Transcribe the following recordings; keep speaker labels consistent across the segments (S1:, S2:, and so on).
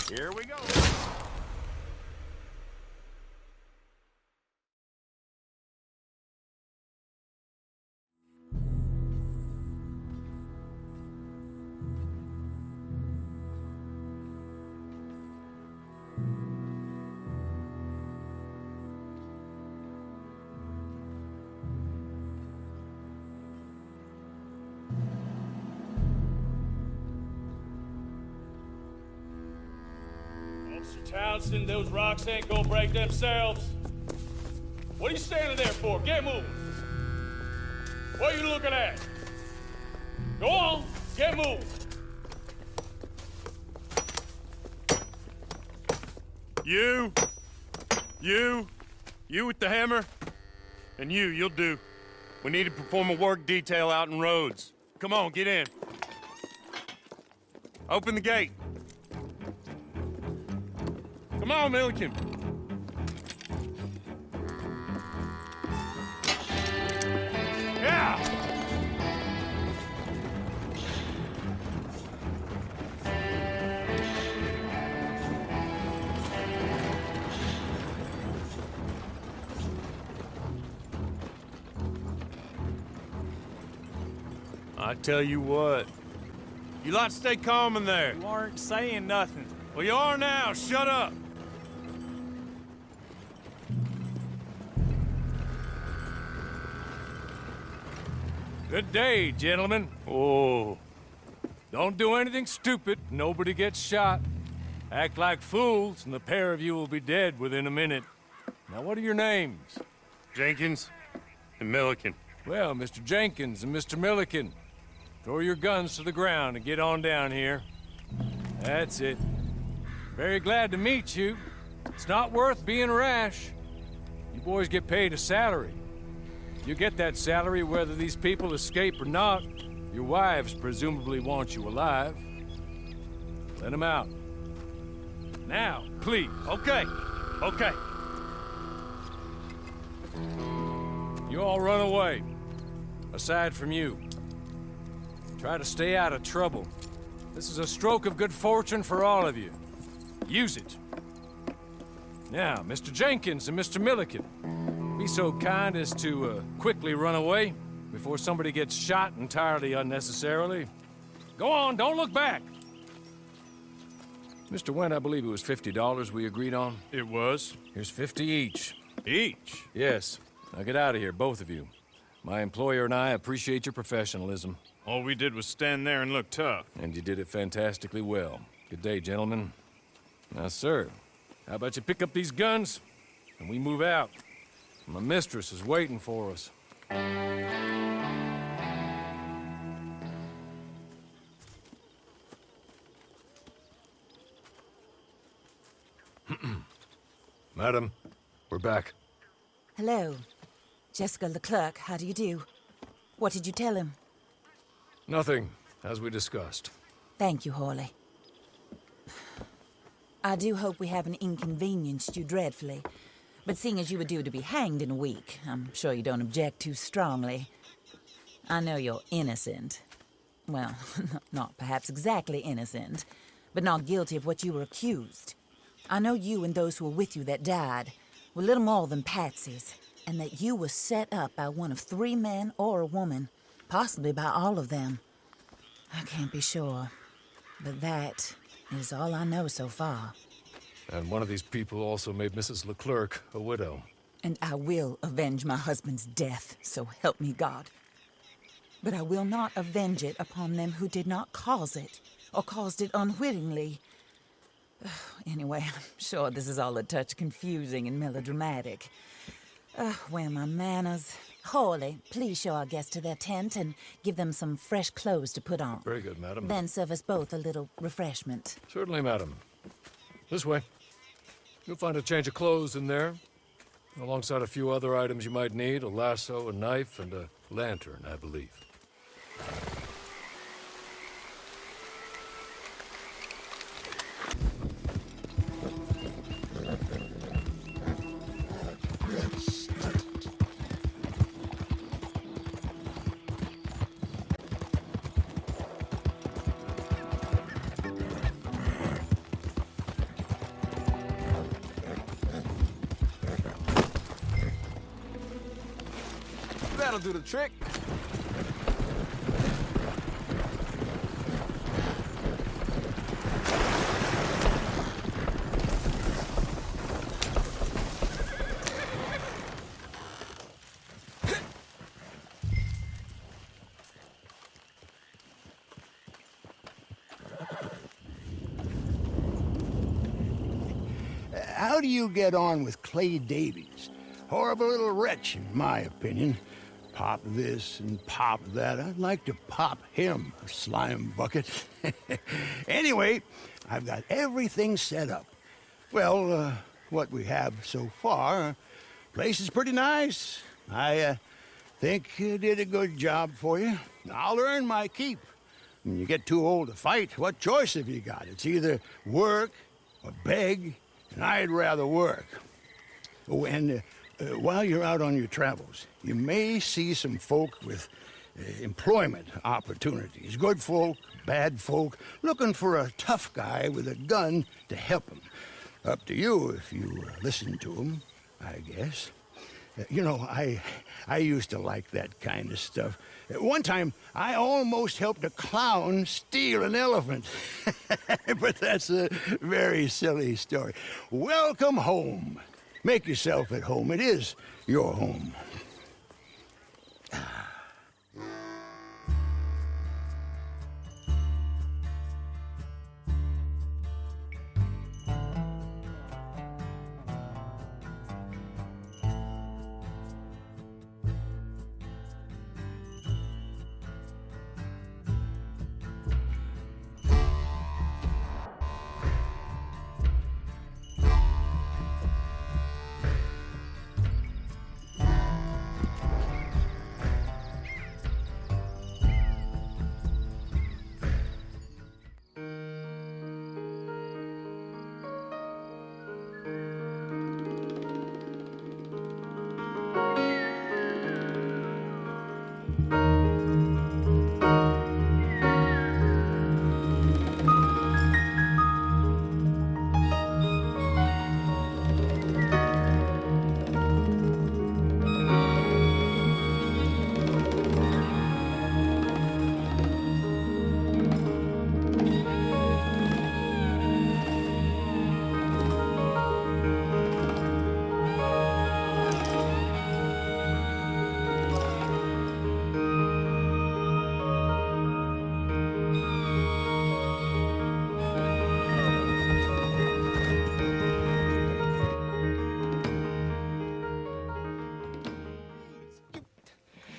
S1: Here we go.
S2: Townsend, those rocks ain't gonna break themselves. What are you standing there for? Get moving. What are you looking at? Go on, get moving.
S3: You with the hammer? And you'll do. We need to perform a work detail out in Rhodes. Come on, get in. Open the gate. Come on, Milliken. Yeah! I tell you what. You lot stay calm in there.
S4: You aren't saying nothing.
S3: Well, you are now. Shut up.
S2: Good day, gentlemen.
S3: Oh.
S2: Don't do anything stupid. Nobody gets shot. Act like fools, and the pair of you will be dead within a minute. Now, what are your names?
S3: Jenkins and Milliken.
S2: Well, Mr. Jenkins and Mr. Milliken, throw your guns to the ground and get on down here. That's it. Very glad to meet you. It's not worth being rash. You boys get paid a salary. You get that salary whether these people escape or not. Your wives presumably want you alive. Let them out. Now, please.
S3: Okay.
S2: You all run away. Aside from you. Try to stay out of trouble. This is a stroke of good fortune for all of you. Use it. Now, Mr. Jenkins and Mr. Milliken, be so kind as to quickly run away before somebody gets shot entirely unnecessarily. Go on, don't look back. Mr. Went, I believe it was $50 we agreed on.
S3: It was.
S2: Here's 50 each.
S3: Each?
S2: Yes. Now get out of here, both of you. My employer and I appreciate your professionalism.
S3: All we did was stand there and look tough.
S2: And you did it fantastically well. Good day, gentlemen. Now, sir, how about you pick up these guns and we move out? My mistress is waiting for us.
S5: Madam, we're back.
S6: Hello. Jessica LeClerk, how do you do? What did you tell him?
S5: Nothing, as we discussed.
S6: Thank you, Horley. I do hope we haven't inconvenienced you dreadfully. But seeing as you were due to be hanged in a week, I'm sure you don't object too strongly. I know you're innocent. Well, not perhaps exactly innocent, but not guilty of what you were accused. I know you and those who were with you that died were little more than patsies, and that you were set up by one of 3 men or a woman, possibly by all of them. I can't be sure, but that is all I know so far.
S5: And one of these people also made Mrs. LeClerk a widow.
S6: And I will avenge my husband's death, so help me God. But I will not avenge it upon them who did not cause it, or caused it unwittingly. Anyway, I'm sure this is all a touch confusing and melodramatic. Where are my manners? Horley, please show our guests to their tent and give them some fresh clothes to put on.
S5: Very good, madam.
S6: Then serve us both a little refreshment.
S5: Certainly, madam. This way. You'll find a change of clothes in there, alongside a few other items you might need, a lasso, a knife, and a lantern, I believe.
S1: That'll do the trick.
S4: How do you get on with Clay Davies? Horrible little wretch, in my opinion. Pop this and pop that. I'd like to pop him, a slime bucket. Anyway, I've got everything set up. Well, what we have so far, place is pretty nice. I think you did a good job for you. I'll earn my keep. When you get too old to fight, what choice have you got? It's either work or beg, and I'd rather work. Oh, and while you're out on your travels, you may see some folk with employment opportunities. Good folk, bad folk, looking for a tough guy with a gun to help them. Up to you if you listen to them, I guess. You know, I used to like that kind of stuff. One time, I almost helped a clown steal an elephant. But that's a very silly story. Welcome home. Make yourself at home. It is your home.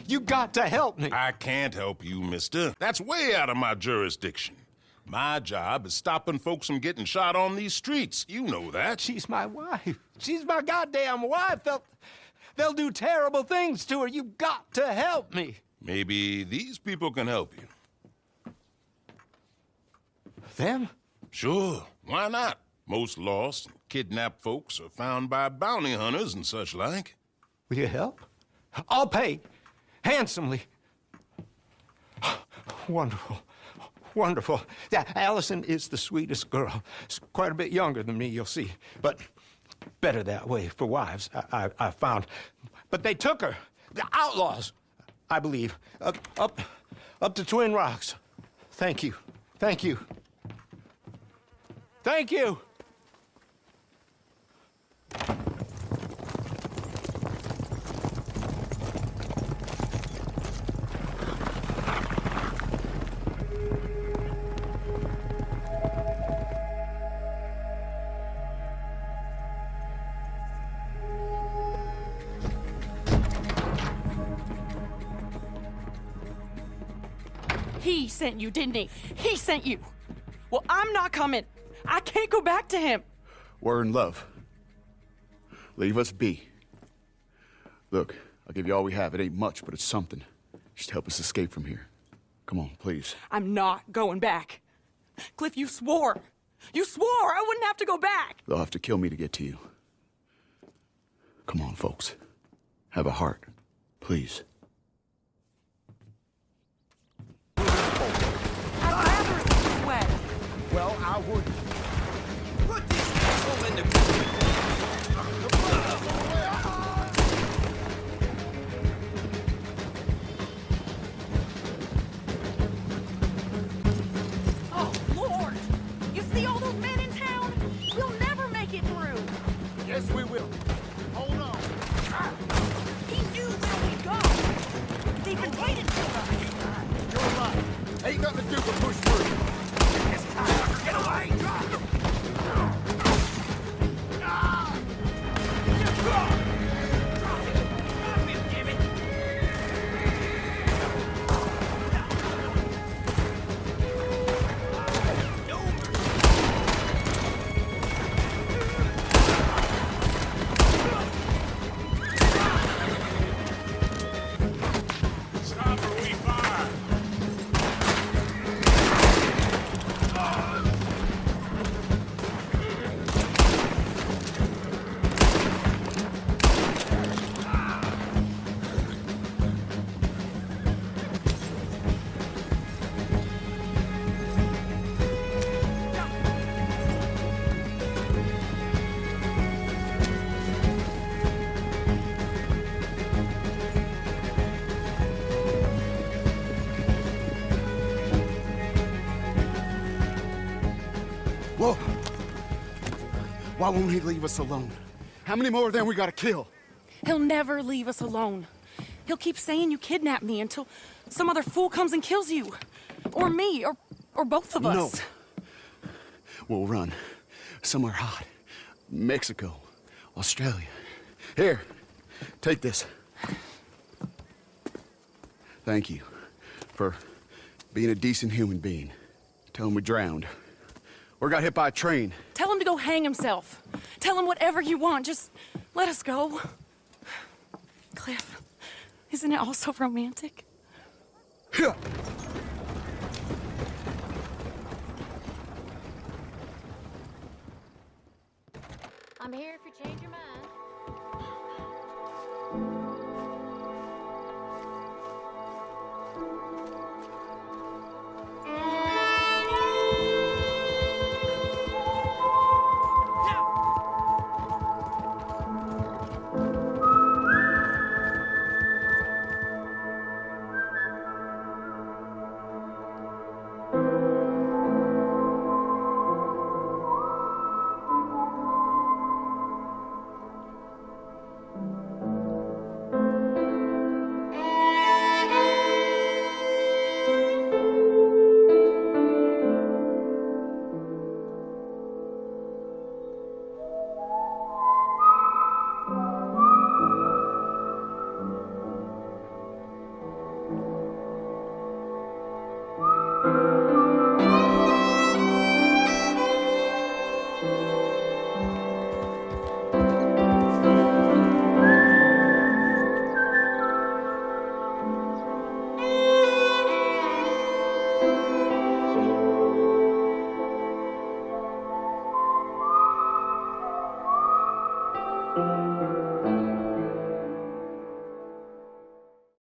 S1: You got to help me.
S7: I can't help you, mister. That's way out of my jurisdiction. My job is stopping folks from getting shot on these streets. You know that.
S1: She's my wife. She's my goddamn wife. They'll do terrible things to her. You got to help me.
S7: Maybe these people can help you.
S1: Them?
S7: Sure, why not? Most lost and kidnapped folks are found by bounty hunters and such like.
S1: Will you help? I'll pay. Handsomely. Wonderful. Wonderful. Yeah, Allison is the sweetest girl. She's quite a bit younger than me, you'll see. But better that way for wives, I found. But they took her. The outlaws, I believe. Up to Twin Rocks. Thank you. Thank you. Thank you.
S8: He sent you, didn't he? He sent you. Well, I'm not coming. I can't go back to him.
S9: We're in love. Leave us be. Look, I'll give you all we have. It ain't much, but it's something. Just help us escape from here. Come on, please.
S8: I'm not going back. Cliff, you swore. You swore I wouldn't have to go back.
S9: They'll have to kill me to get to you. Come on, folks. Have a heart. Please.
S8: I'd rather it this way.
S1: Well, I would.
S10: Put this asshole in the... push through. This cocksucker, get away!
S7: Stop or we fire!
S9: Whoa! Why won't he leave us alone? How many more of them we gotta kill?
S8: He'll never leave us alone. He'll keep saying you kidnapped me until some other fool comes and kills you. Or me, or both of us.
S9: No. We'll run. Somewhere hot. Mexico. Australia. Here. Take this. Thank you for being a decent human being. Tell him we drowned. Or got hit by a train.
S8: Tell him to go hang himself. Tell him whatever you want. Just let us go. Cliff, isn't it all so romantic?
S9: Yeah.